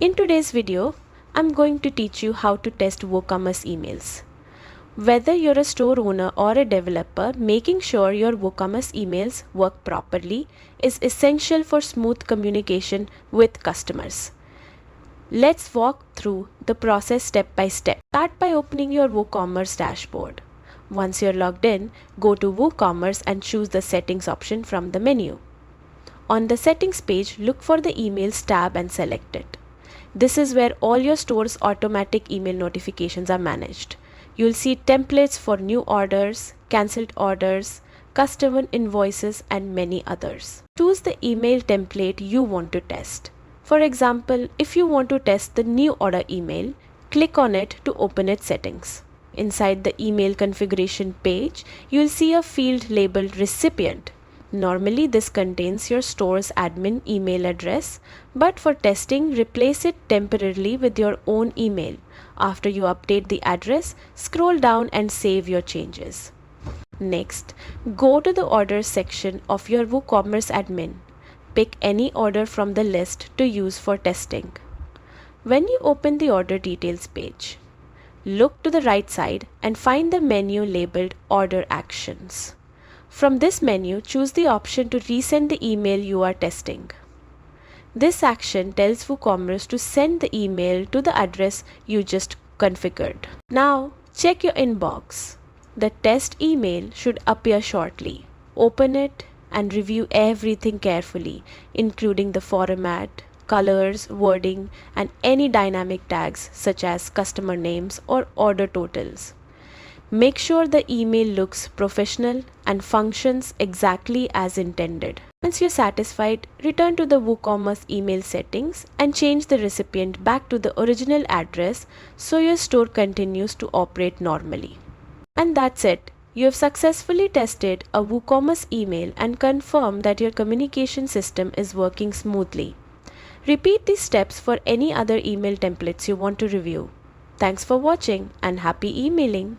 In today's video, I'm going to teach you how to test WooCommerce emails. Whether you're a store owner or a developer, making sure your WooCommerce emails work properly is essential for smooth communication with customers. Let's walk through the process step by step. Start by opening your WooCommerce dashboard. Once you're logged in, go to WooCommerce and choose the settings option from the menu. On the settings page, look for the emails tab and select it. This is where all your store's automatic email notifications are managed. You'll see templates for new orders, cancelled orders, customer invoices, and many others. Choose the email template you want to test. For example, if you want to test the new order email, click on it to open its settings. Inside the email configuration page, you'll see a field labeled recipient. Normally, this contains your store's admin email address, but for testing, replace it temporarily with your own email. After you update the address, scroll down and save your changes. Next, go to the orders section of your WooCommerce admin. Pick any order from the list to use for testing. When you open the order details page, look to the right side and find the menu labeled Order Actions. From this menu, choose the option to resend the email you are testing. This action tells WooCommerce to send the email to the address you just configured. Now, check your inbox. The test email should appear shortly. Open it and review everything carefully, including the format, colors, wording, and any dynamic tags such as customer names or order totals. Make sure the email looks professional and functions exactly as intended. Once you're satisfied, return to the WooCommerce email settings and change the recipient back to the original address so your store continues to operate normally. And that's it. You have successfully tested a WooCommerce email and confirmed that your communication system is working smoothly. Repeat these steps for any other email templates you want to review. Thanks for watching and happy emailing!